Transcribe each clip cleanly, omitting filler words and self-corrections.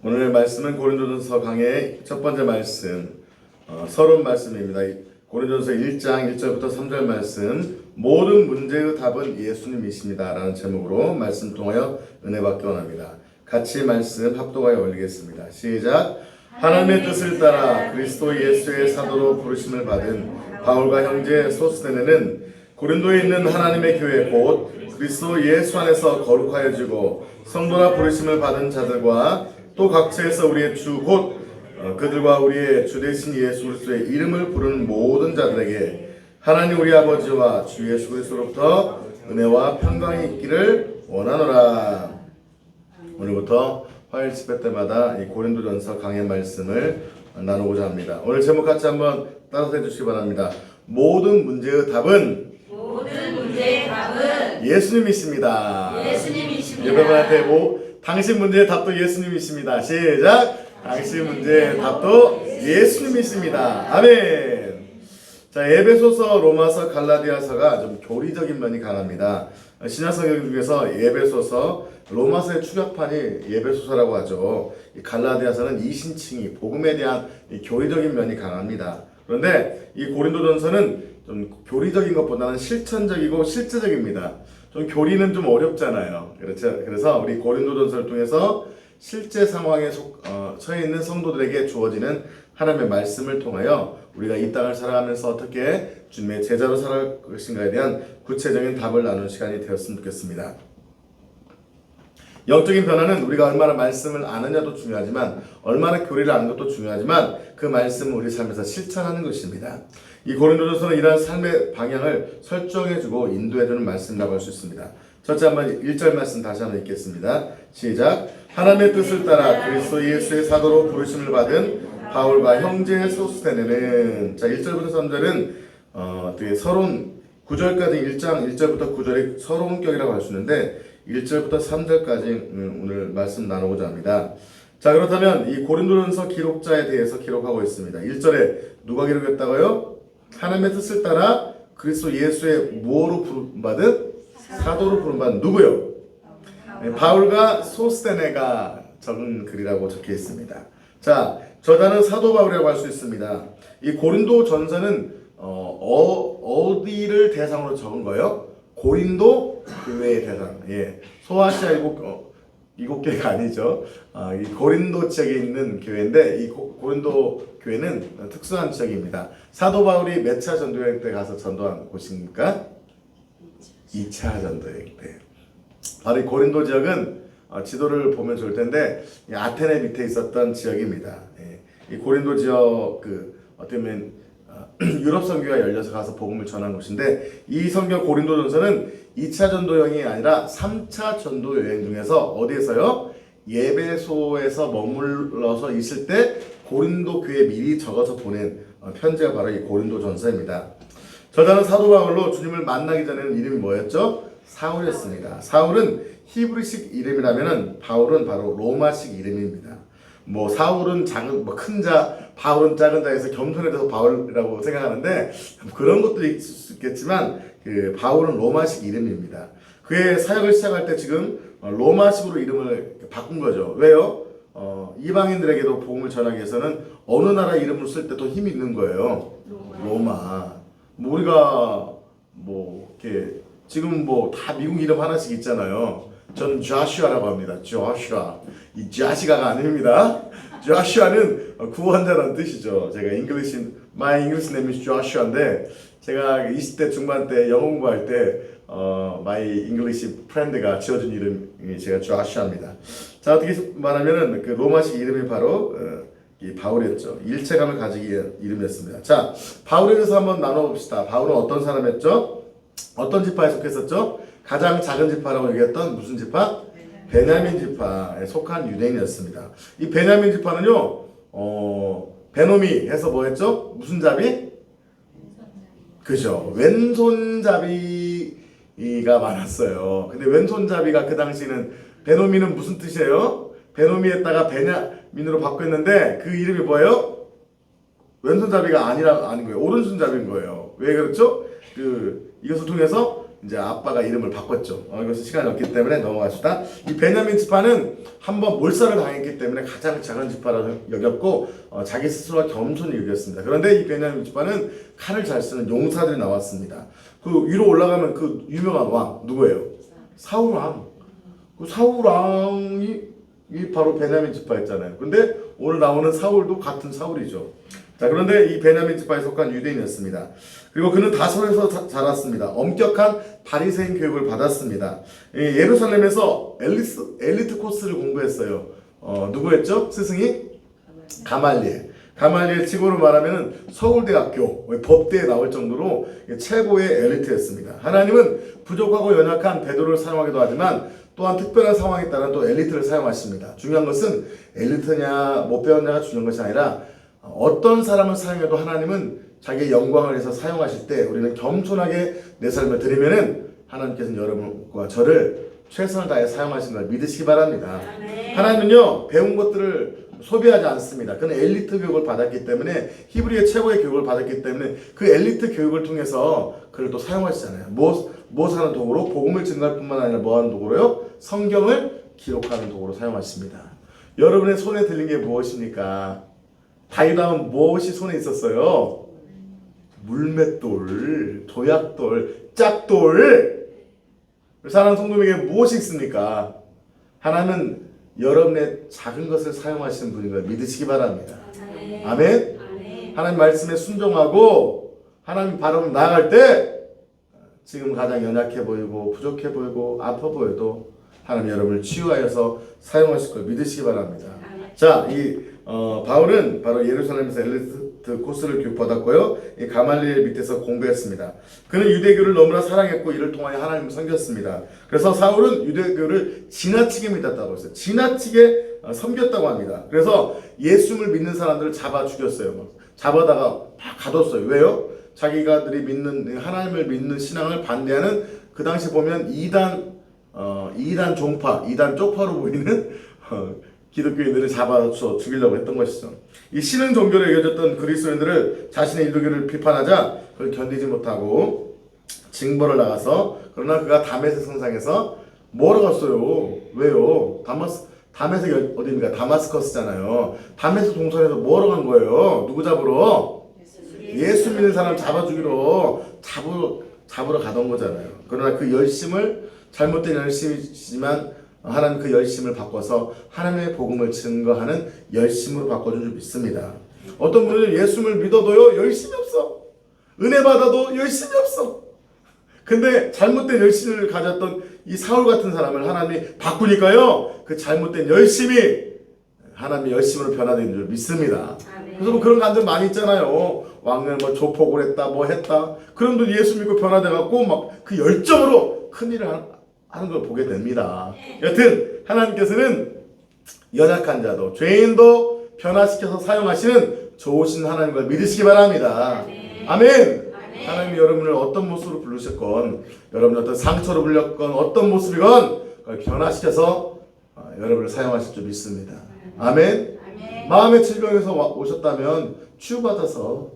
오늘 말씀은 고린도전서 강의 첫 번째 말씀, 서론 말씀입니다. 고린도전서 1장 1절부터 3절 말씀, 모든 문제의 답은 예수님이십니다 라는 제목으로 말씀 통하여 은혜 받기 원합니다. 같이 말씀 합독하여 올리겠습니다. 시작. 하나님의 뜻을 따라 그리스도 예수의 사도로 부르심을 받은 바울과 형제 소스데네는 고린도에 있는 하나님의 교회 곧 그리스도 예수 안에서 거룩하여지고 성도라 부르심을 받은 자들과 또 각처에서 우리의 주 곧 그들과 우리의 주 되신 예수 그리스도의 이름을 부르는 모든 자들에게 하나님 우리 아버지와 주 예수 그리스도로부터 은혜와 평강이 있기를 원하노라. 오늘부터 화요일 집회 때마다 이 고린도전서 강의 말씀을 나누고자 합니다. 오늘 제목 같이 한번 따라서 해주시기 바랍니다. 모든 문제의 답은 예수님이십니다. 여러분한테 당신 문제의 답도 예수님이십니다. 시작. 당신 문제의 답도 예수님이십니다. 아멘. 자, 에베소서, 로마서, 갈라디아서가 좀 교리적인 면이 강합니다. 신약성경 중에서 에베소서, 로마서의 축약판이 에베소서라고 하죠. 이 갈라디아서는 이신칭이 복음에 대한 교리적인 면이 강합니다. 그런데 이 고린도전서는 좀 교리적인 것보다는 실천적이고 실제적입니다. 좀 교리는 좀 어렵잖아요. 그렇죠? 그래서 우리 고린도전서를 통해서 실제 상황에 처해 있는 성도들에게 주어지는 하나님의 말씀을 통하여 우리가 이 땅을 살아가면서 어떻게 주님의 제자로 살아갈 것인가에 대한 구체적인 답을 나누는 시간이 되었으면 좋겠습니다. 영적인 변화는 우리가 얼마나 말씀을 아느냐도 중요하지만 얼마나 교리를 아는 것도 중요하지만 그 말씀을 우리 삶에서 실천하는 것입니다. 이 고린도전서는 이러한 삶의 방향을 설정해주고 인도해주는 말씀이라고 할 수 있습니다. 첫째 한번 1절 말씀 다시 한번 읽겠습니다. 시작. 하나님의 뜻을 따라 그리스도 예수의 사도로 부르심을 받은 바울과 형제 소스데네는, 자 1절부터 3절은 되게 서론 9절까지 1장 1절부터 9절이 서론격이라고 할 수 있는데 1절부터 3절까지 오늘 말씀 나누고자 합니다. 자, 그렇다면 이 고린도전서 기록자에 대해서 기록하고 있습니다. 1절에 누가 기록했다고요? 하나님의 뜻을 따라 그리스도 예수의 무엇으로 부름받은? 사도로 부름받은 누구요? 바울과 소스데네가 적은 글이라고 적혀 있습니다. 자, 저자는 사도 바울이라고 할 수 있습니다. 이 고린도 전서는 어디를 대상으로 적은 거예요? 고린도 교회의 대상. 예. 소아시아 일곱 교회가 아니죠. 이 고린도 지역에 있는 교회인데 이 고린도 교회는 특수한 지역입니다. 사도 바울이 몇 차 전도여행 때 가서 전도한 곳입니까? 2차 전도여행 때. 바로 이 고린도 지역은 지도를 보면 좋을 텐데 아테네 밑에 있었던 지역입니다. 예. 이 고린도 지역 어떻게 보면 유럽 선교가 열려서 가서 복음을 전한 곳인데 이 성경 고린도전서는 2차 전도 여행이 아니라 3차 전도 여행 중에서 어디에서요? 예배소에서 머물러서 있을 때 고린도 교회에 미리 적어서 보낸 편지가 바로 이 고린도전서입니다. 저자는 사도 바울로 주님을 만나기 전에는 이름이 뭐였죠? 사울이었습니다. 사울은 히브리식 이름이라면은 바울은 바로 로마식 이름입니다. 사울은 큰 자, 바울은 작은 자에서 겸손해져서 바울이라고 생각하는데 그런 것도 있을 수 있겠지만 바울은 로마식 이름입니다. 그의 사역을 시작할 때 지금 로마식으로 이름을 바꾼 거죠. 왜요? 이방인들에게도 복음을 전하기 위해서는 어느 나라 이름을 쓸 때 더 힘이 있는 거예요. 로마. 우리가 이렇게 지금 다 미국 이름 하나씩 있잖아요. 저는 조슈아라고 합니다. 조슈아. 이 자시가가 아닙니다. 조슈아는 구원자라는 뜻이죠. 제가 my English name is Joshua인데 제가 20대 중반 때 영어 공부할 때 my English friend가 지어준 이름이 제가 조슈아입니다. 자, 어떻게 말하면은 그 로마식 이름이 바로 이 바울이었죠. 일체감을 가지기 위한 이름이었습니다. 자, 바울에 대해서 한번 나눠봅시다. 바울은 어떤 사람이었죠? 어떤 지파에 속했었죠? 가장 작은 지파라고 얘기했던 무슨 지파? 베냐민 지파에 속한 유대인이었습니다. 이 베냐민 지파는요, 베노미 해서 뭐 했죠? 무슨 자비? 그죠. 왼손잡이가 많았어요. 근데 왼손잡이가 그 당시는 베노미는 무슨 뜻이에요? 베노미에다가 베냐민으로 바꿨는데 그 이름이 뭐예요? 왼손잡이가 아닌 거예요. 오른손잡이인 거예요. 왜 그렇죠? 이것을 통해서 이제 아빠가 이름을 바꿨죠. 이것은 시간이 없기 때문에 넘어갑시다. 이 베냐민 지파는 한번 몰살을 당했기 때문에 가장 작은 지파라고 여겼고 자기 스스로가 겸손히 여겼습니다. 그런데 이 베냐민 지파는 칼을 잘 쓰는 용사들이 나왔습니다. 그 위로 올라가면 그 유명한 왕 누구예요? 사울 왕. 그 사울 왕이 바로 베냐민 지파였잖아요. 근데 오늘 나오는 사울도 같은 사울이죠. 자, 그런데 이 베냐민 지파에 속한 유대인이었습니다. 그리고 그는 다솔에서 자랐습니다. 엄격한 바리새인 교육을 받았습니다. 예루살렘에서 엘리트 코스를 공부했어요. 누구였죠? 스승이? 가말리엘. 가말리엘 직으로 말하면 서울대학교 법대에 나올 정도로 최고의 엘리트였습니다. 하나님은 부족하고 연약한 베드로를 사용하기도 하지만 또한 특별한 상황에 따라 또 엘리트를 사용하십니다. 중요한 것은 엘리트냐 못 배웠냐가 중요한 것이 아니라 어떤 사람을 사용해도 하나님은 자기의 영광을 위해서 사용하실 때 우리는 겸손하게 내 삶을 드리면은 하나님께서는 여러분과 저를 최선을 다해 사용하시는 걸 믿으시기 바랍니다. 하나님은요 배운 것들을 소비하지 않습니다. 그는 엘리트 교육을 받았기 때문에 히브리의 최고의 교육을 받았기 때문에 그 엘리트 교육을 통해서 그를 또 사용하시잖아요. 무엇 하는 도구로? 복음을 증거할 뿐만 아니라 뭐 하는 도구로요? 성경을 기록하는 도구로 사용하십니다. 여러분의 손에 들린 게 무엇입니까? 다윗왕은 무엇이 손에 있었어요? 물맷돌, 도약돌, 짝돌. 사랑하는 성도에게 무엇이 있습니까? 하나님은 여러분의 작은 것을 사용하시는 분인 걸 믿으시기 바랍니다. 아멘. 하나님 말씀에 순종하고 하나님 바로 나아갈 때 지금 가장 연약해 보이고 부족해 보이고 아파 보여도 하나님 여러분을 치유하여서 사용하실 걸 믿으시기 바랍니다. 자, 바울은 바로 예루살렘에서 엘리트 코스를 교육받았고요. 이 가말리엘 밑에서 공부했습니다. 그는 유대교를 너무나 사랑했고 이를 통하여 하나님을 섬겼습니다. 그래서 사울은 유대교를 지나치게 믿었다고 했어요. 지나치게 섬겼다고 합니다. 그래서 예수를 믿는 사람들을 잡아 죽였어요. 잡아다가 막 가뒀어요. 왜요? 자기가들이 믿는 하나님을 믿는 신앙을 반대하는 그 당시 보면 이단 종파, 이단 쪽파로 보이는 기독교인들을 잡아서 죽이려고 했던 것이죠. 이 신흥 종교로 여겨졌던 그리스도인들을 자신의 인도교를 비판하자 그걸 견디지 못하고 징벌을 나가서 그러나 그가 다메섹 성상에서 뭐라고 했어요? 왜요? 다메섹이 어디입니까? 다마스커스잖아요. 다메섹 동산에서 뭐라고 한 거예요? 누구 잡으러? 예수 믿는 사람 잡아 죽이러 잡으러 가던 거잖아요. 그러나 그 열심을 잘못된 열심이지만 하나님 그 열심을 바꿔서 하나님의 복음을 증거하는 열심으로 바꿔준 줄 믿습니다. 어떤 분은 예수를 믿어도요 열심이 없어. 은혜 받아도 열심이 없어. 근데 잘못된 열심을 가졌던 이 사울 같은 사람을 하나님이 바꾸니까요 그 잘못된 열심이 하나님의 열심으로 변화되는 줄 믿습니다. 그래서 뭐 그런 간증 많이 있잖아요. 왕을 뭐 조폭을 했다 뭐 했다. 그런데 예수 믿고 변화돼갖고 막 그 열정으로 큰 일을 하는 걸 보게 됩니다. 여튼 하나님께서는 연약한 자도 죄인도 변화시켜서 사용하시는 좋으신 하나님을 믿으시기 바랍니다. 아멘. 하나님이 여러분을 어떤 모습으로 부르셨건 여러분이 어떤 상처로 불렸건 어떤 모습이건 그걸 변화시켜서 여러분을 사용하실 줄 믿습니다. 아멘. 마음의 질병에서 오셨다면 치유받아서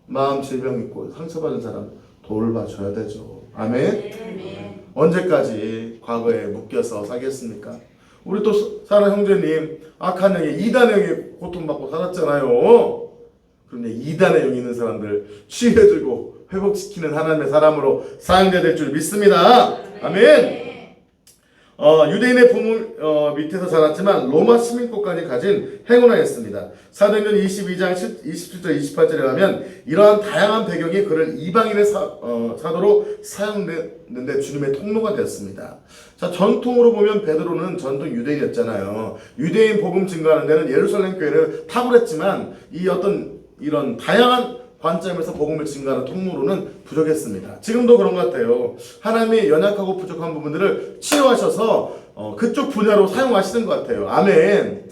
마음 질병 있고 상처받은 사람 돌봐줘야 되죠. 아멘. 언제까지 과거에 묶여서 살겠습니까? 우리 또 사랑 형제님 악한 영에 이단의 영에 고통받고 살았잖아요. 그런데 이단의 영이 있는 사람들 치유해주고 회복시키는 하나님의 사람으로 사용돼야 될 줄 믿습니다. 아멘. 유대인의 부모 밑에서 자랐지만 로마 시민권까지 가진 행운아였습니다. 사도행전 22장 27절 28절에 가면 이러한 다양한 배경이 그를 이방인의 사도로 사용됐는데 주님의 통로가 되었습니다. 자, 전통으로 보면 베드로는 전통 유대인이었잖아요. 유대인 복음 증거하는 데는 예루살렘 교회는 탁월했지만 이런 다양한 관점에서 복음을 증거하는 통로로는 부족했습니다. 지금도 그런 것 같아요. 하나님이 연약하고 부족한 부분들을 치유하셔서 그쪽 분야로 사용하시는 것 같아요. 아멘.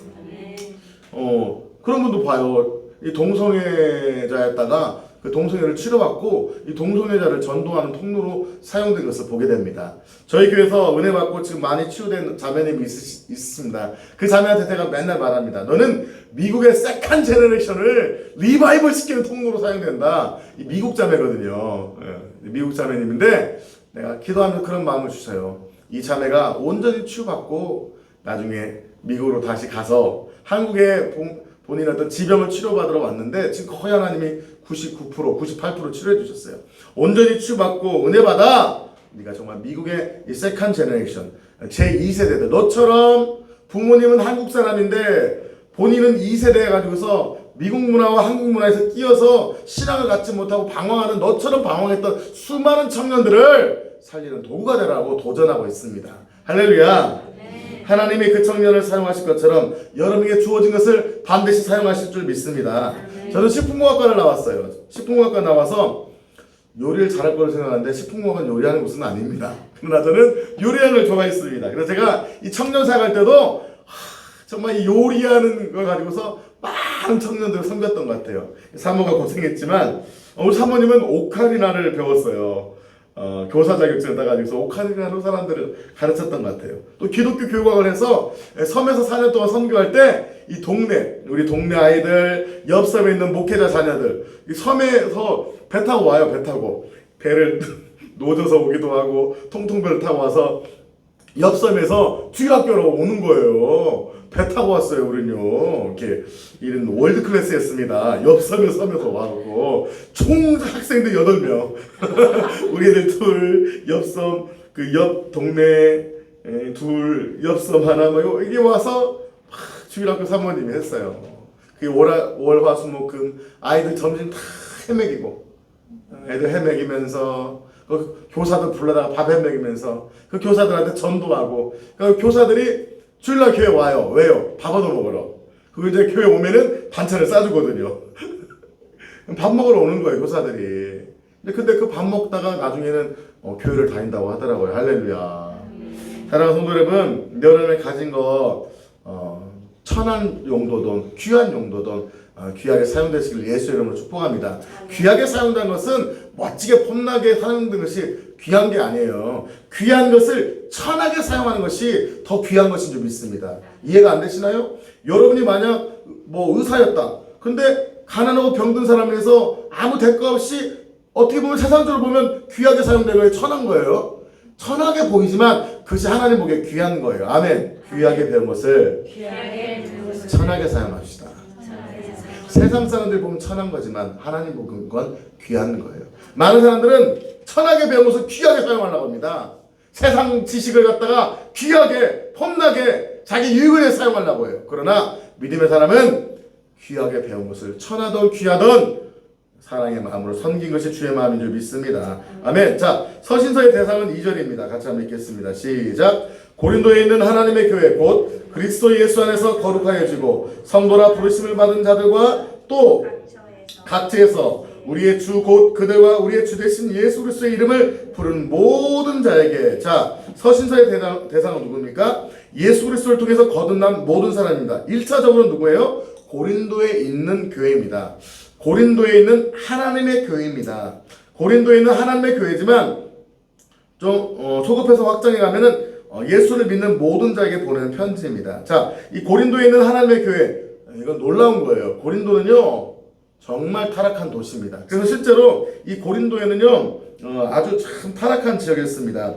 그런 분도 봐요. 이 동성애자였다가 그 동성애를 치료받고 이 동성애자를 전도하는 통로로 사용된 것을 보게 됩니다. 저희 교회에서 은혜 받고 지금 많이 치유된 자매님이 있습니다. 그 자매한테 제가 맨날 말합니다. 너는 미국의 세컨 제너레이션을 리바이벌 시키는 통로로 사용된다. 이 미국 자매거든요. 미국 자매님인데 내가 기도하면서 그런 마음을 주셔요. 이 자매가 온전히 치유받고 나중에 미국으로 다시 가서 한국에 본인의 어떤 지병을 치료받으러 왔는데 지금 거의 하나님이 99%, 98% 치료해 주셨어요. 온전히 치유받고 은혜 받아. 네가 정말 미국의 이 세컨 제너레이션 제2세대들 너처럼 부모님은 한국 사람인데 본인은 2세대 해가지고서 미국 문화와 한국 문화에서 끼어서 신앙을 갖지 못하고 방황하는 너처럼 방황했던 수많은 청년들을 살리는 도구가 되라고 도전하고 있습니다. 할렐루야. 하나님이 그 청년을 사용하실 것처럼 여러분에게 주어진 것을 반드시 사용하실 줄 믿습니다. 저는 식품공학과를 나왔어요. 식품공학과 나와서 요리를 잘할 거로 생각하는데 식품공학은 요리하는 곳은 아닙니다. 그러나 저는 요리하는 걸 좋아했습니다. 그래서 제가 이 청년사 갈 때도 정말 이 요리하는 걸 가지고서 많은 청년들을 섬겼던 것 같아요. 사모가 고생했지만 우리 사모님은 오카리나를 배웠어요. 교사 자격증을 따가지고서 오카리나로 사람들을 가르쳤던 것 같아요. 또 기독교 교육학을 해서 섬에서 4년 동안 선교할 때 이 우리 동네 아이들, 옆 섬에 있는 목회자 자녀들 이 섬에서 배 타고 와요. 배 타고 배를 노져서 오기도 하고 통통배를 타고 와서 옆 섬에서 주일학교로 오는 거예요. 배 타고 왔어요, 우리는요. 이렇게 이런 월드 클래스였습니다. 옆 섬에서 와고 총 학생들 8명. 우리 애들 둘, 옆 섬, 그 옆 동네 둘, 옆 섬 하나 뭐 이게 와서 주일학교 사모님이 했어요. 그 월화수목금 아이들 점심 다 헤매기고 애들 헤매기면서 그 교사들 불러다가 밥 헤매기면서 그 교사들한테 전도하고 그 교사들이 주일날 교회 와요. 왜요? 밥 얻어 먹으러. 그 이제 교회 오면은 반찬을 싸주거든요. 밥 먹으러 오는 거예요, 교사들이. 근데 그 밥 먹다가 나중에는 교회를 다닌다고 하더라고요. 할렐루야. 사랑하는 성도 여러분, 여러분이 가진 거 천한 용도든 귀한 용도든 귀하게 사용되시길 예수 이름으로 축복합니다. 귀하게 사용된 것은 멋지게 폼나게 사용된 것이 귀한 게 아니에요. 귀한 것을 천하게 사용하는 것이 더 귀한 것인 줄 믿습니다. 이해가 안 되시나요? 여러분이 만약 뭐 의사였다. 근데 가난하고 병든 사람에서 아무 대가 없이 어떻게 보면 세상적으로 보면 귀하게 사용된 거예요. 천한 거예요. 천하게 보이지만 그것이 하나님 보기에 귀한 거예요. 아멘. 귀하게 배운 것을 천하게 사용합시다. 세상 사람들 보면 천한 거지만 하나님 보는 건 귀한 거예요. 많은 사람들은 천하게 배운 것을 귀하게 사용하려고 합니다. 세상 지식을 갖다가 귀하게 폼나게 자기 유익을 위해 사용하려고 해요. 그러나 믿음의 사람은 귀하게 배운 것을 천하던 귀하던 사랑의 마음으로 섬긴 것이 주의 마음인 줄 믿습니다. 아멘. 자, 서신서의 대상은 2절입니다. 같이 한번 읽겠습니다. 시작. 고린도에 있는 하나님의 교회 곧 그리스도 예수 안에서 거룩하여지고 성도라 부르심을 받은 자들과 또 각처에서 우리의 주 곧 그들과 우리의 주 되신 예수 그리스도의 이름을 부르는 모든 자에게. 자, 서신서의 대상은 누굽니까? 예수 그리스도를 통해서 거듭난 모든 사람입니다. 1차적으로 누구예요? 고린도에 있는 교회입니다. 고린도에 있는 하나님의 교회입니다. 고린도에 있는 하나님의 교회지만 좀 소급해서 확장해 가면은 예수를 믿는 모든 자에게 보내는 편지입니다. 자, 이 고린도에 있는 하나님의 교회, 이건 놀라운 거예요. 고린도는요 정말 타락한 도시입니다. 그래서 실제로 이 고린도에는요 아주 참 타락한 지역이었습니다.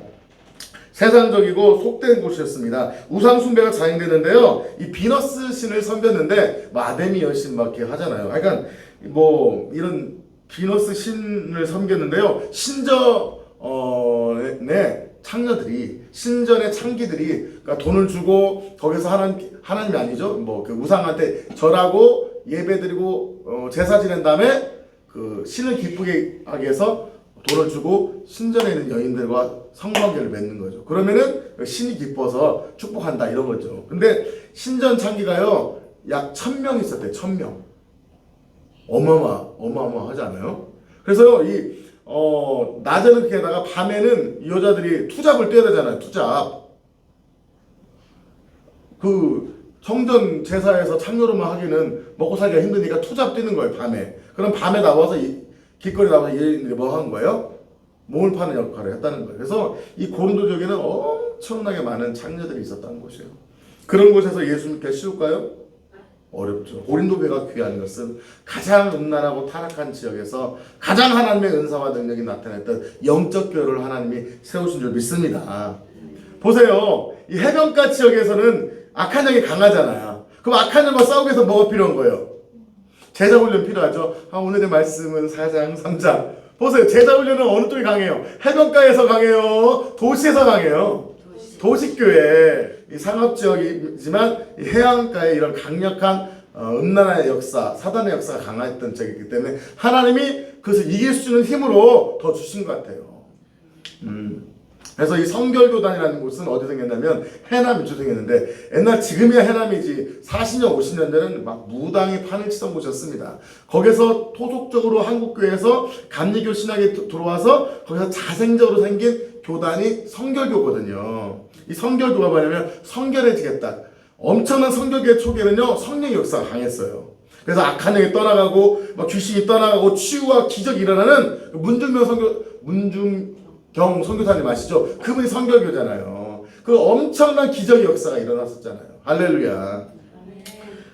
세상적이고 속된 곳이었습니다. 우상 숭배가 자행되는데요. 이 비너스 신을 섬겼는데 아데미 여신 막 이렇게 하잖아요. 그러니까 뭐 이런 비너스 신을 섬겼는데요. 창녀들이 신전의 창기들이 그러니까 돈을 주고 거기서 하나님이 아니죠. 뭐 그 우상한테 절하고 예배드리고 제사 지낸 다음에 그 신을 기쁘게 하기 위해서 돈을 주고 신전에 있는 여인들과 성관계를 맺는 거죠. 그러면은 신이 기뻐서 축복한다 이런 거죠. 근데 신전 창기가요 약 1000명 있었대요. 1000명. 어마어마하지 않아요? 그래서 낮에는 그렇게 하다가 밤에는 이 여자들이 투잡을 뛰어야 되잖아요. 투잡. 그 성전 제사에서 창녀로만 하기는 먹고 살기가 힘드니까 투잡 뛰는 거예요. 밤에. 그럼 밤에 나와서 길거리 나와서 얘네들이 뭐 한 거예요? 몸을 파는 역할을 했다는 거예요. 그래서 이 고린도 지역에는 엄청나게 많은 창녀들이 있었다는 곳이에요. 그런 곳에서 예수 믿기 쉬울까요? 어렵죠. 고린도 교회가 귀한 것은 가장 음란하고 타락한 지역에서 가장 하나님의 은사와 능력이 나타났던 영적 교회를 하나님이 세우신 줄 믿습니다. 보세요. 이 해변가 지역에서는 악한 영이 강하잖아요. 그럼 악한 영과 싸우기 위해서 뭐가 필요한 거예요? 제자 훈련 필요하죠. 오늘의 말씀은 4장, 3장. 보세요. 제자 훈련은 어느 쪽이 강해요? 해변가에서 강해요? 도시에서 강해요? 도시교회. 이 상업지역이지만 이 해안가에 이런 강력한 음란의 역사, 사단의 역사가 강했던 지역이기 때문에 하나님이 그것을 이길 수 있는 힘으로 더 주신 것 같아요. 그래서 이 성결교단이라는 곳은 어디 생겼냐면 해남이 주생했는데 옛날 지금이야 해남이지 40년 50년 전에는 막 무당이 판을 치던 곳이었습니다. 거기서 토속적으로 한국교회에서 감리교 신학이 들어와서 거기서 자생적으로 생긴 교단이 성결교거든요. 이 성결교가 뭐냐면 성결해지겠다. 엄청난 성결교의 초기에는요 성령의 역사가 강했어요. 그래서 악한 영이 떠나가고 막 귀신이 떠나가고 치유와 기적이 일어나는 문중경 선교사님 아시죠? 그분이 성결교잖아요. 그 엄청난 기적의 역사가 일어났었잖아요. 할렐루야.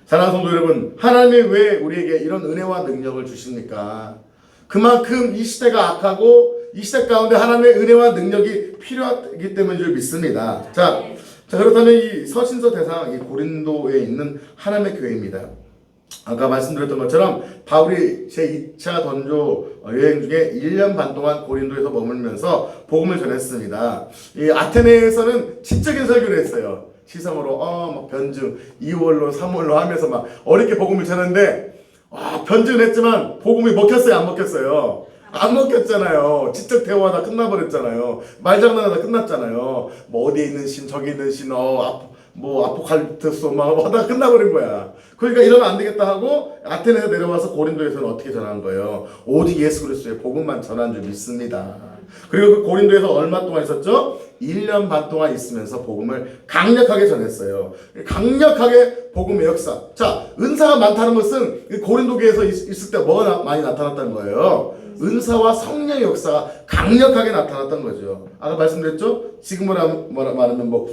사랑하는 성도 여러분, 하나님이 왜 우리에게 이런 은혜와 능력을 주십니까? 그만큼 이 시대가 악하고 이 시대 가운데 하나님의 은혜와 능력이 필요하기 때문인 줄 믿습니다. 자, 그렇다면 이 서신서 대상 이 고린도에 있는 하나님의 교회입니다. 아까 말씀드렸던 것처럼 바울이 제2차 전도 여행 중에 1년 반 동안 고린도에서 머물면서 복음을 전했습니다. 이 아테네에서는 지적인 설교를 했어요. 시성으로 막 변증 2월로 3월로 하면서 막 어렵게 복음을 전했는데 변증은 했지만 복음이 먹혔어요, 안 먹혔어요? 안 먹혔잖아요. 지적 대화하다 끝나버렸잖아요. 말장난하다 끝났잖아요. 뭐 어디에 있는 신, 저기 있는 신, 아포칼립토스 막 하다 끝나버린 거야. 그러니까 이러면 안 되겠다 하고 아테네에서 내려와서 고린도에서는 어떻게 전한 거예요? 오직 예수 그리스도의 복음만 전한 줄 믿습니다. 그리고 그 고린도에서 얼마 동안 있었죠? 1년 반 동안 있으면서 복음을 강력하게 전했어요. 강력하게 복음의 역사. 자, 은사가 많다는 것은 고린도 교회에서 있을 때 뭐가 많이 나타났다는 거예요? 은사와 성령의 역사가 강력하게 나타났던 거죠. 아까 말씀드렸죠? 지금으로 말하면 뭐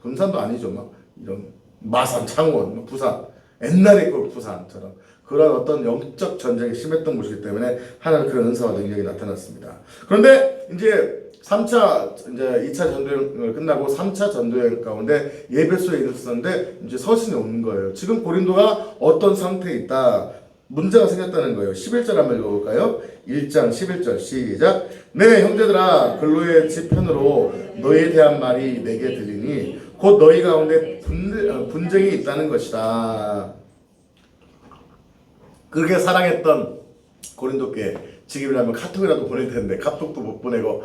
군산도 아니죠. 막 이런 마산, 창원, 부산. 옛날에 그 부산처럼 그런 어떤 영적 전쟁이 심했던 곳이기 때문에 하나님 그런 은사와 능력이 나타났습니다. 그런데 이제 2차 전도여행을 끝나고 3차 전도여행 가운데 예배소에 있었는데 이제 서신이 오는 거예요. 지금 고린도가 어떤 상태에 있다. 문제가 생겼다는 거예요. 11절 한번 읽어볼까요? 1장 11절 시작. 네 형제들아 글로의 지편으로 너희에 대한 말이 내게 들리니 곧 너희 가운데 분쟁이 있다는 것이다. 그렇게 사랑했던 고린도 교회 지금이라면 카톡이라도 보낼 텐데 카톡도 못 보내고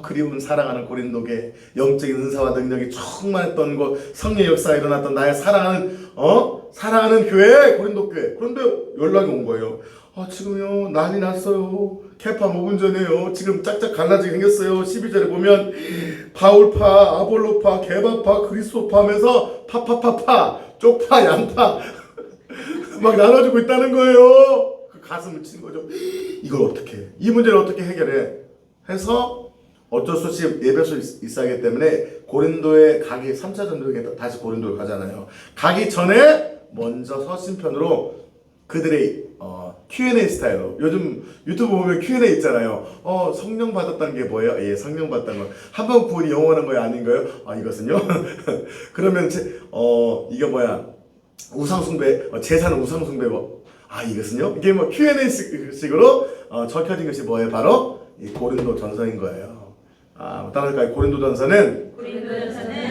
그리운 사랑하는 고린도 교회 영적인 은사와 능력이 충만했던 곳 성령의 역사가 일어났던 나의 사랑하는 교회 고린도 교회. 그런데 연락이 온 거예요. 지금요 난리 났어요. 케파 5분 전에요. 지금 짝짝 갈라지게 생겼어요. 12절에 보면 바울파, 아볼로파, 게바파, 그리스도파 하면서 파파파파, 쪽파, 양파 막 나눠주고 있다는 거예요. 그 가슴을 친 거죠. 이걸 어떻게 해? 이 문제를 어떻게 해결해? 해서 어쩔 수 없이 예배소 있어야 하기 때문에 고린도에 가기 3차 전도에 다시 고린도에 가잖아요. 가기 전에 먼저 서신편으로 그들의 Q&A 스타일로 요즘 유튜브 보면 Q&A 있잖아요. 성령 받았다는 게 뭐예요? 예, 성령 받았다는 거. 한 번 구원이 영원한 거예요? 아닌가요? 이것은요? 그러면 이게 뭐야? 우상숭배, 제사는 우상숭배 이것은요? 이게 뭐 Q&A 식으로 적혀진 것이 뭐예요? 바로 이 고린도 전서인 거예요. 따라할까요? 고린도 전서는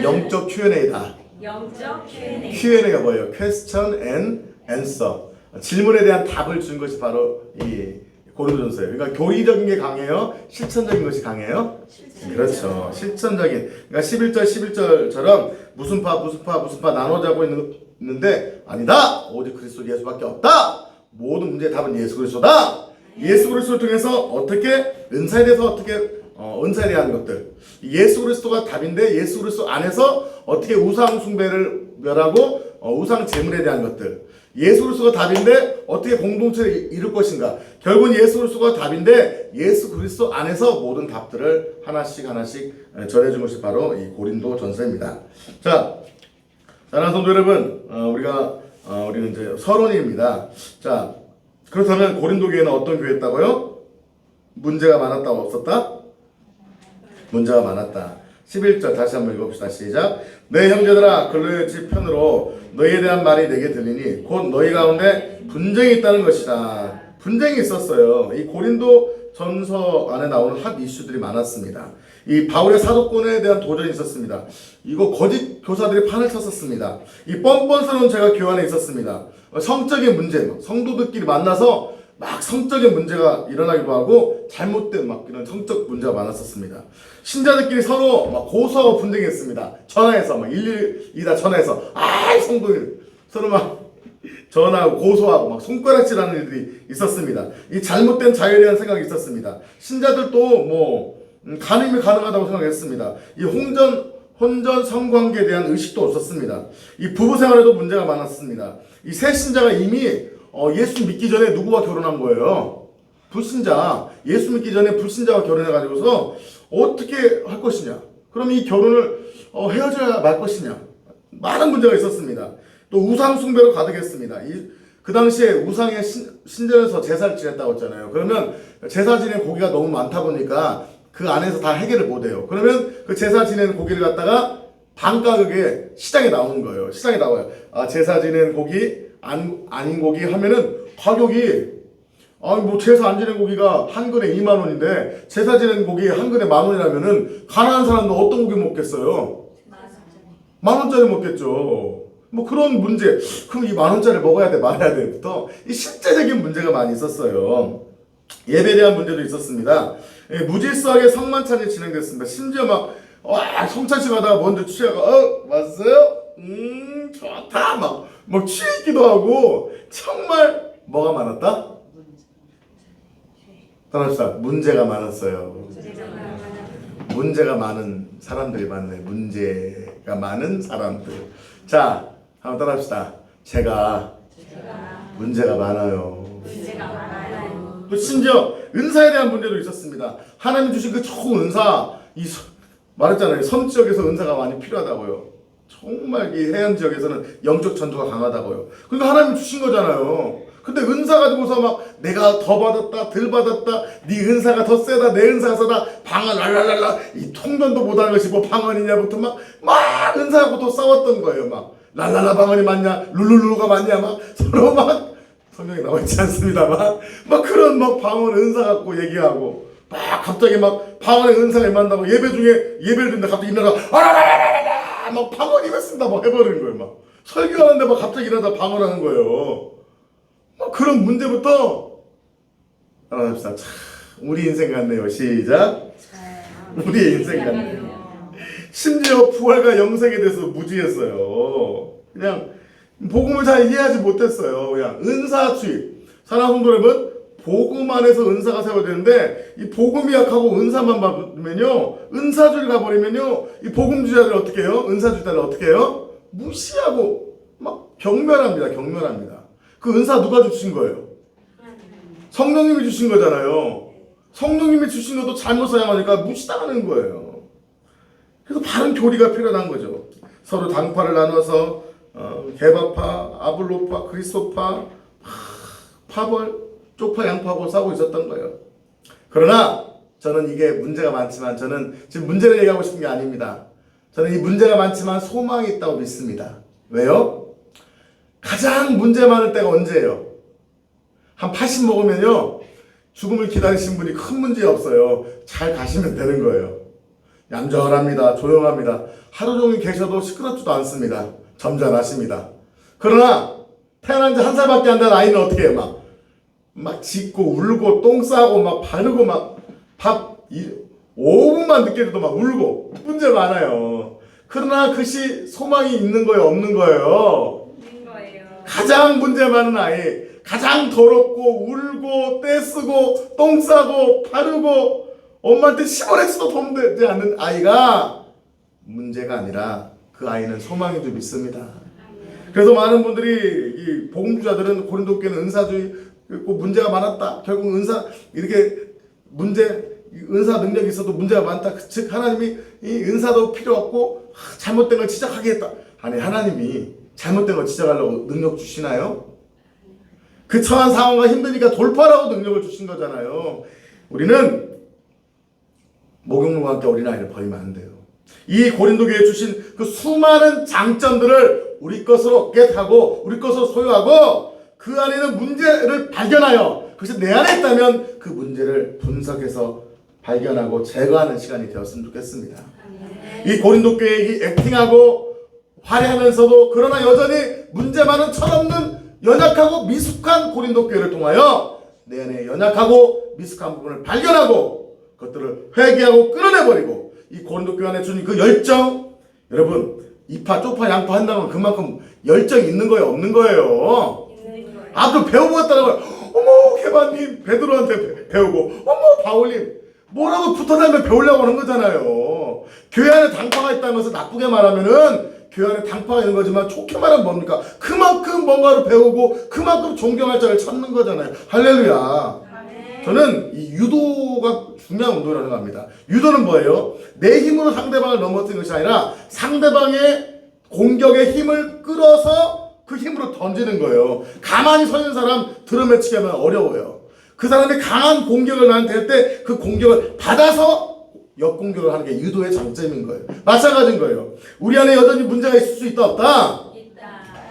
영적 Q&A다. 영적 Q&A. Q&A가 뭐예요? Question and Answer. 질문에 대한 답을 준 것이 바로 이 고린도전서예요. 그러니까 교리적인 게 강해요? 실천적인 것이 강해요? 그렇죠. 실천적인. 그러니까 11절처럼 무슨 파 나눠자고 있는데 아니다. 오직 그리스도 예수밖에 없다. 모든 문제의 답은 예수 그리스도다. 예수 그리스도를 통해서 어떻게 은사에 대해서 어떻게 은사에 대한 것들. 예수 그리스도가 답인데 예수 그리스도 안에서 어떻게 우상 숭배를 멸하고 우상 제물에 대한 것들. 예수 그리스도가 답인데 어떻게 공동체를 이룰 것인가. 결국은 예수 그리스도가 답인데 예수 그리스도 안에서 모든 답들을 하나씩 전해준 것이 바로 이 고린도 전서입니다. 자, 사랑하는 성도 여러분, 우리가 우리는 이제 서론입니다. 자, 그렇다면 고린도 교회는 어떤 교회였다고요? 문제가 많았다, 없었다? 문제가 많았다. 11절 다시 한번 읽어봅시다. 시작. 내 형제들아, 근로의 집 편으로 너희에 대한 말이 내게 들리니 곧 너희 가운데 분쟁이 있다는 것이다. 분쟁이 있었어요. 이 고린도 전서 안에 나오는 핫 이슈들이 많았습니다. 이 바울의 사도권에 대한 도전이 있었습니다. 이거 거짓 교사들이 판을 쳤었습니다. 이 뻔뻔스러운 죄가 교회 안에 있었습니다. 성적인 문제, 성도들끼리 만나서 막 성적인 문제가 일어나기도 하고 잘못된 막 이런 성적 문제가 많았었습니다. 신자들끼리 서로 막 고소하고 분쟁했습니다. 전화해서 막 112다 전화해서 성도들 서로 막 전화하고 고소하고 막 손가락질하는 일들이 있었습니다. 이 잘못된 자유에 대한 생각이 있었습니다. 신자들도 뭐 간음이 가능하다고 생각했습니다. 이 혼전 성관계에 대한 의식도 없었습니다. 이 부부 생활에도 문제가 많았습니다. 이 새 신자가 이미 예수 믿기 전에 누구와 결혼한 거예요? 불신자. 예수 믿기 전에 불신자와 결혼해가지고서 어떻게 할 것이냐? 그럼 이 결혼을 헤어져야 말 것이냐? 많은 문제가 있었습니다. 또 우상 숭배로 가득했습니다. 그 당시에 우상의 신전에서 제사를 지냈다고 했잖아요. 그러면 제사 지낸 고기가 너무 많다 보니까 그 안에서 다 해결을 못해요. 그러면 그 제사 지낸 고기를 갖다가 반가격에 시장에 나오는 거예요. 시장에 나와요. 제사 지낸 고기 아닌 고기 하면은 가격이 뭐 제사 안 지낸 고기가 한 근에 2만 원인데 제사 지낸 고기 한 근에 1만 원이라면은 가난한 사람도 어떤 고기 먹겠어요? 10,000원짜리 먹겠죠. 뭐 그런 문제. 그럼 이 10,000원짜리 먹어야 돼 말아야 돼부터 이 실제적인 문제가 많이 있었어요. 예배에 대한 문제도 있었습니다. 무질서하게 성만찬이 진행됐습니다. 심지어 막 성찬식 하다가 먼저 취해가 왔어요? 좋다 막 취했기도 하고 정말 뭐가 많았다? 따라합시다. 문제가 많았어요. 문제가 많은 사람들이 많네. 문제가 많은 사람들. 자, 한번 따라합시다. 제가 문제가 많아요. 또 심지어 은사에 대한 문제도 있었습니다. 하나님 주신 그 좋은 은사, 말했잖아요. 섬 지역에서 은사가 많이 필요하다고요. 정말 이 해안 지역에서는 영적 전투가 강하다고요. 그러니까 하나님 주신 거잖아요. 근데 은사 가지고서 막 내가 더 받았다, 덜 받았다, 네 은사가 더 세다, 내 은사가 세다, 방언 랄랄랄라, 이 통변도 못하는 것이 뭐 방언이냐부터 막 은사하고 또 싸웠던 거예요. 막 랄랄라 방언이 맞냐, 룰루루가 맞냐, 막 서로 막 성경에 나와 있지 않습니다만 막 그런 막 방언 은사 갖고 얘기하고 막 갑자기 막 방언의 은사가 임한다고 예배 중에 예배를 드는데 갑자기 일어나서 아라라라라라 막 방언 임했습니다 막 해버리는 거예요. 막 설교하는데 막 갑자기 일어나서 방언하는 거예요. 막 그런 문제부터 알아봅시다. 참 우리 인생 같네요. 시작. 우리의 인생 같네요. 심지어 부활과 영생에 대해서 무지했어요. 그냥 복음을 잘 이해하지 못했어요. 그냥 은사주의. 사랑하는 성도 여러분, 복음 안에서 은사가 세워지는데 이 복음이 약하고 은사만 받으면요, 은사주의 가버리면요, 이 복음주의자들 어떻게 해요? 은사주의자들 어떻게 해요? 무시하고 막 경멸합니다. 경멸합니다. 그 은사 누가 주신 거예요? 성령님이 주신 거잖아요. 성령님이 주신 것도 잘못 사용하니까 무시당하는 거예요. 그래서 바른 교리가 필요한 거죠. 서로 당파를 나눠서 개바파, 아블로파, 그리스도파, 파벌, 쪽파, 양파하고 싸우고 있었던 거예요. 그러나 저는 이게 문제가 많지만 저는 지금 문제를 얘기하고 싶은 게 아닙니다. 저는 이 문제가 많지만 소망이 있다고 믿습니다. 왜요? 가장 문제 많을 때가 언제예요? 한 80 먹으면요, 죽음을 기다리신 분이 큰 문제 없어요. 잘 가시면 되는 거예요. 얌전합니다. 조용합니다. 하루 종일 계셔도 시끄럽지도 않습니다. 점잖하십니다. 그러나 태어난 지 1살밖에 안 된 아이는 어떻게 해요? 막 짖고 울고 똥 싸고 막 바르고 막 밥 5분만 늦게 돼도 막 울고 문제 많아요. 그러나 그것이 소망이 있는 거예요? 없는 거예요? 가장 문제 많은 아이, 가장 더럽고 울고 떼쓰고 똥 싸고 바르고 엄마한테 시원해서도 도움되지 않는 아이가 문제가 아니라 그 아이는 소망인 줄 믿습니다. 그래서 많은 분들이 이 복음주자들은 고린도 교회는 은사주의 문제가 많았다. 결국 은사 이렇게 은사 능력이 있어도 문제가 많다. 즉 하나님이 이 은사도 필요 없고 잘못된 걸 지적하게 했다. 아니 하나님이 잘못된 거 지적하려고 능력 주시나요? 그 처한 상황과 힘드니까 돌파라고 능력을 주신 거잖아요. 우리는 목욕물과 함께 어린아이를 버리면 안 돼요. 이 고린도 교회에 주신 그 수많은 장점들을 우리 것으로 겟하고 우리 것으로 소유하고 그 안에 있는 문제를 발견하여 그것이 내 안에 있다면 그 문제를 분석해서 발견하고 제거하는 시간이 되었으면 좋겠습니다. 이 고린도 교회의 액팅하고 화려하면서도 그러나 여전히 문제 많은 철없는 연약하고 미숙한 고린도 교회를 통하여 내 안에 연약하고 미숙한 부분을 발견하고 그것들을 회개하고 끊어내버리고 이 고린도 교회 안에 주는 그 열정, 여러분 이파 쪽파 양파 한다면 그만큼 열정이 있는 거예요, 없는 거예요? 앞으로 배워보겠다는 거예요. 어머 개반님 베드로한테 배우고 어머 바울님 뭐라도 붙어다니면 배우려고 하는 거잖아요. 교회 안에 당파가 있다면서 나쁘게 말하면은 교회 안에 당파가 있는 거지만 좋게 말하면 뭡니까? 그만큼 뭔가를 배우고 그만큼 존경할 자를 찾는 거잖아요. 할렐루야. 저는 이 유도가 중요한 운동이라고 생각합니다. 유도는 뭐예요? 내 힘으로 상대방을 넘어뜨리는 것이 아니라 상대방의 공격의 힘을 끌어서 그 힘으로 던지는 거예요. 가만히 서 있는 사람 들어매치게 하면 어려워요. 그 사람이 강한 공격을 나한테 할 때 그 공격을 받아서 역공격을 하는 게 유도의 장점인 거예요. 마찬가지인 거예요. 우리 안에 여전히 문제가 있을 수 있다 없다?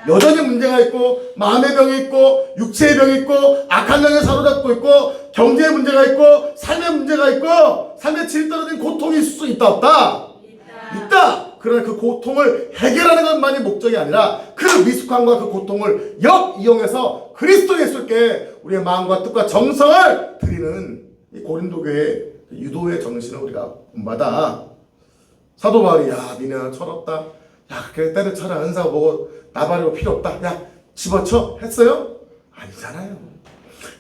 여전히 문제가 있고 마음의 병이 있고 육체의 병이 있고 악한 영에 사로잡고 있고 경제의 문제가 있고 삶의 문제가 있고 삶의 질 떨어진 고통이 있을 수 있다 없다? 있다. 그러나 그 고통을 해결하는 것만이 목적이 아니라 그 미숙함과 그 고통을 역이용해서 그리스도 예수께 우리의 마음과 뜻과 정성을 드리는 이 고린도 교회의 유도의 정신을 우리가 본받아. 사도 바울이 야 니네 철없다. 야 그래 때려쳐라. 은사 보고 나발이고 필요 없다. 야 집어쳐 했어요? 아니잖아요.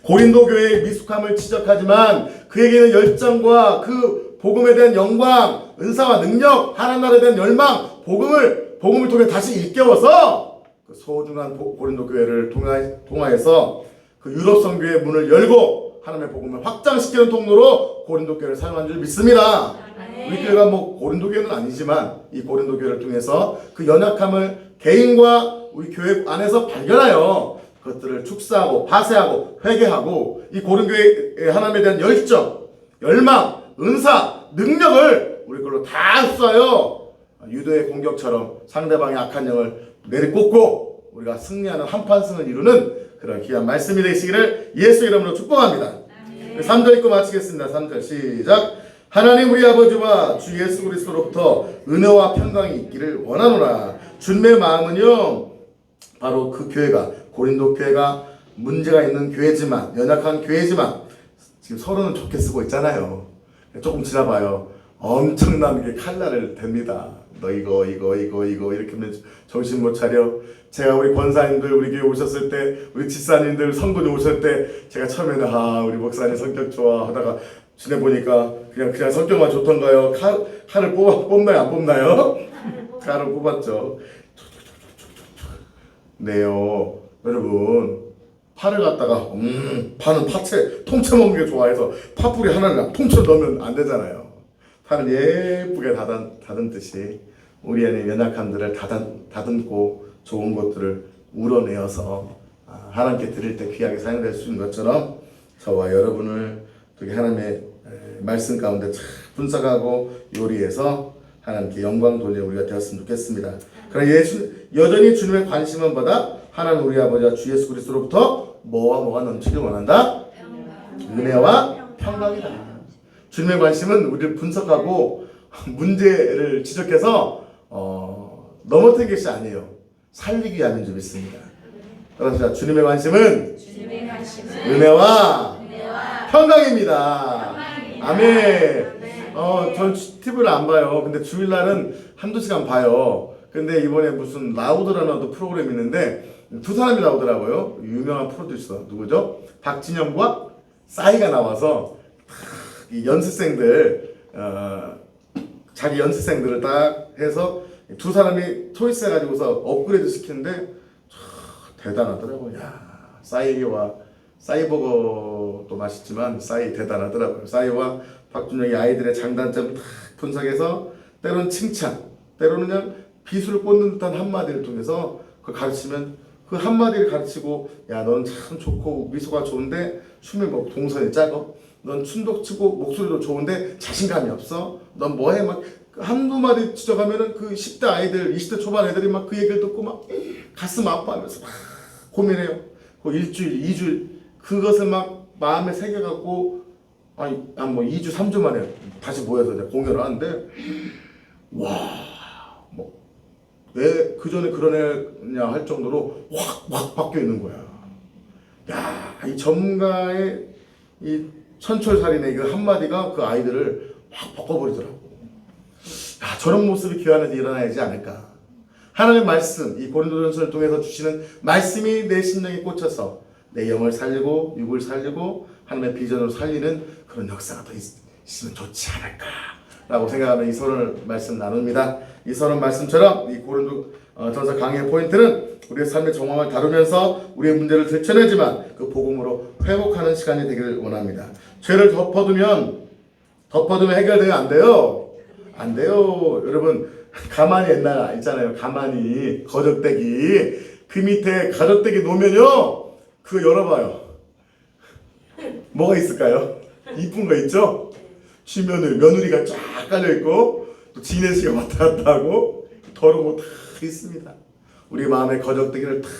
고린도 교회의 미숙함을 지적하지만 그에게는 열정과 그 복음에 대한 영광, 은사와 능력, 하나님 나라에 대한 열망, 복음을 통해 다시 일깨워서 그 소중한 고린도 교회를 통하여서 그 유럽 선교의 문을 열고 하나님의 복음을 확장시키는 통로로 고린도 교회를 사용한 줄 믿습니다. 우리 교회가 뭐 고린도 교회는 아니지만 이 고린도 교회를 통해서 그 연약함을 개인과 우리 교회 안에서 발견하여 그것들을 축사하고 파쇄하고 회개하고 이 고린도 교회의 하나님에 대한 열정, 열망, 은사, 능력을 우리 걸로 다 흡수하여 유도의 공격처럼 상대방의 악한 영을 내리꽂고 우리가 승리하는 한판승을 이루는 그런 귀한 말씀이 되시기를 예수 이름으로 축복합니다. 3절 읽고 마치겠습니다. 3절 시작. 하나님 우리 아버지와 주 예수 그리스도로부터 은혜와 평강이 있기를 원하노라. 주님의 마음은요 바로 그 교회가 고린도 교회가 문제가 있는 교회지만 연약한 교회지만 지금 서로는 좋게 쓰고 있잖아요. 조금 지나봐요. 엄청난 게 칼날을 댑니다. 너 이거 이렇게 하면 정신 못 차려. 제가 우리 권사님들 우리 교회 오셨을 때 우리 집사님들 성도님 오셨을 때 제가 처음에는 우리 목사님 성격 좋아 하다가 지내보니까 그냥 성격만 좋던가요? 칼을 뽑나요? 안 뽑나요? 칼을 뽑았죠. 네요. 여러분 파를 갖다가 파는 파채 통째 먹는 게 좋아해서 파뿌리 하나를 통째로 넣으면 안 되잖아요. 파는 예쁘게 다듬듯이 우리 안에 연약함들을 다듬고 좋은 것들을 우러내어서 하나님께 드릴 때 귀하게 사용될 수 있는 것처럼 저와 여러분을 하나님의 말씀 가운데 잘 분석하고 요리해서 하나님께 영광 돌리는 우리가 되었으면 좋겠습니다. 그러나 여전히 주님의 관심은 보다 하나님 우리 아버지와 주 예수 그리스도로부터 뭐가 넘치길 원한다? 은혜와 평강이다. 주님의 관심은 우리를 분석하고 문제를 지적해서 넘어뜨린 것이 아니에요. 살리기 위함인 줄 믿습니다. 그렇습니다. 주님의 관심은 은혜와 평강입니다. 아멘. 전 TV를 안 봐요. 근데 주일날은 한두 시간 봐요. 근데 이번에 무슨 라우드라는 프로그램이 있는데 두 사람이 나오더라고요. 유명한 프로듀서 누구죠? 박진영과 싸이가 나와서 이 연습생들 자기 연습생들을 딱 해서 두 사람이 초이스 해가지고서 업그레이드 시키는데 대단하더라고요. 야, 싸이와 싸이버거도 맛있지만 싸이 대단하더라고요. 싸이와 박준영이 아이들의 장단점 딱 분석해서 때로는 칭찬, 때로는 그냥 비수를 꽂는 듯한 한마디를 통해서 그 가르치면 그 한마디를 가르치고, 야 너는 참 좋고 미소가 좋은데 춤이 뭐 동선이 작어? 넌 춤도 추고 목소리도 좋은데 자신감이 없어? 넌 뭐해? 막 한두 마디 지적하면은 그 10대 아이들, 20대 초반 애들이 막 그 얘기를 듣고 막 가슴 아파하면서 막 고민해요. 그 일주일, 2주일 그것을 막 마음에 새겨갖고 뭐 2주, 3주 만에 다시 모여서 이제 공연을 하는데, 와, 뭐 왜 그 전에 그런 애냐 할 정도로 확 바뀌어 있는 거야. 야, 이 전문가의 이 천철살인의 그 한마디가 그 아이들을 확 바꿔버리더라고. 야, 저런 모습이 교회 안에서 일어나야지 않을까. 하나님의 말씀, 이 고린도전서를 통해서 주시는 말씀이 내 심령에 꽂혀서 내 영을 살리고 육을 살리고 하나님의 비전으로 살리는 그런 역사가 더 있으면 좋지 않을까 라고 생각하는 이 서론 말씀 나눕니다. 이 서론 말씀처럼 이 고린도전서 강의의 포인트는 우리의 삶의 정황을 다루면서 우리의 문제를 들춰내지만 그 복음으로 회복하는 시간이 되기를 원합니다. 죄를 덮어두면 해결되면 안 돼요. 안 돼요. 여러분, 가만히 옛날 있잖아요. 가만히 거적대기, 그 밑에 가적대기 놓으면요, 그거 열어봐요. 뭐가 있을까요? 이쁜 거 있죠? 며느리가 쫙 깔려있고 또 지네시가 왔다 갔다 하고 더러운 거 다 있습니다. 우리 마음의 거적대기를 탁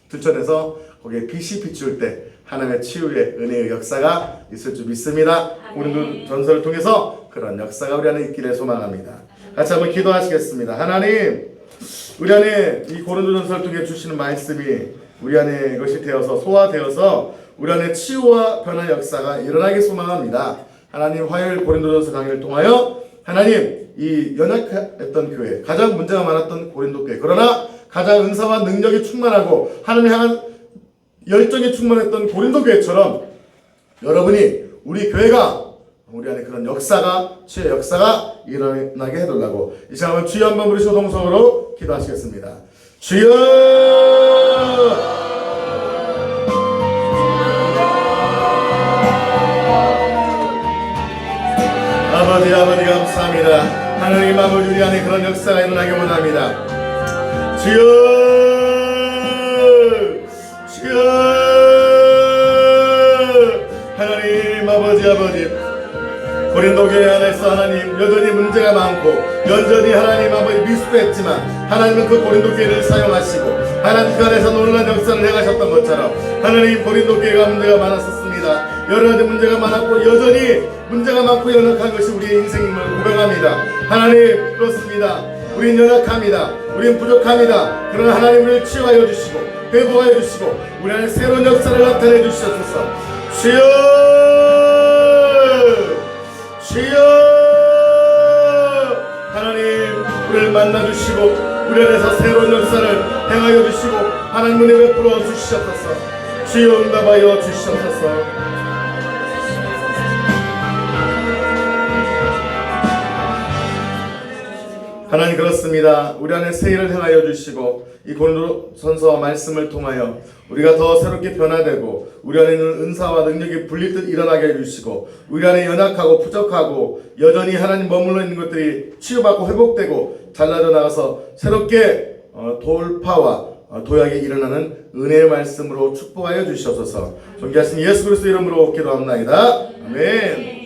들춰내서 거기에 빛이 비출 때 하나님의 치유의 은혜의 역사가 있을 줄 믿습니다. 우리는 전설을 통해서 그런 역사가 우리 안에 있기를 소망합니다. 같이 한번 기도하시겠습니다. 하나님, 우리 안에 이 고린도전서를 통해 주시는 말씀이 우리 안에 이것이 되어서 소화되어서 우리 안에 치유와 변화의 역사가 일어나길 소망합니다. 하나님, 화요일 고린도전서 강의를 통하여 하나님, 이 연약했던 교회, 가장 문제가 많았던 고린도 교회, 그러나 가장 은사와 능력이 충만하고 하나님을 향한 열정이 충만했던 고린도 교회처럼 여러분이 우리 교회가 우리 안에 그런 역사가, 치유의 역사가 일어나게 해달라고 이 시간은 주여 한번 부르시고 동성으로 기도하시겠습니다. 주여! 아버지 감사합니다. 하나님 아버지, 우리 안에 그런 역사가 일어나기 원합니다. 주여 하나님 아버지, 고린도 교회 안에서 하나님 여전히 문제가 많고 여전히 하나님 아버지 미숙했지만 하나님은 그 고린도 교회를 사용하시고 하나님 그 안에서 놀라운 역사를 행하셨던 것처럼 하나님 고린도 교회가 문제가 많았었습니다. 여러 가지 문제가 많았고 여전히 문제가 많고 연약한 것이 우리의 인생임을 고백합니다. 하나님, 그렇습니다. 우린 연약합니다. 우린 부족합니다. 그러나 하나님 우리를 치유하여 주시고 회복하여 주시고 우리 안에 새로운 역사를 나타내 주시옵소서. 주여 하나님, 우리를 만나주시고 우리 안에서 새로운 역사를 행하여 주시고 하나님 은혜 베풀어 주시옵소서. 주여 응답하여 주시옵소서. 하나님, 그렇습니다. 우리 안에 새 일을 행하여 주시고 이 고린도전서 말씀을 통하여 우리가 더 새롭게 변화되고 우리 안에 있는 은사와 능력이 불릴 듯 일어나게 해주시고 우리 안에 연약하고 부족하고 여전히 하나님 머물러 있는 것들이 치유받고 회복되고 잘라져 나가서 새롭게 돌파와 도약이 일어나는 은혜의 말씀으로 축복하여 주시옵소서. 존귀하신 예수 그리스도 이름으로 기도합나이다. 아멘.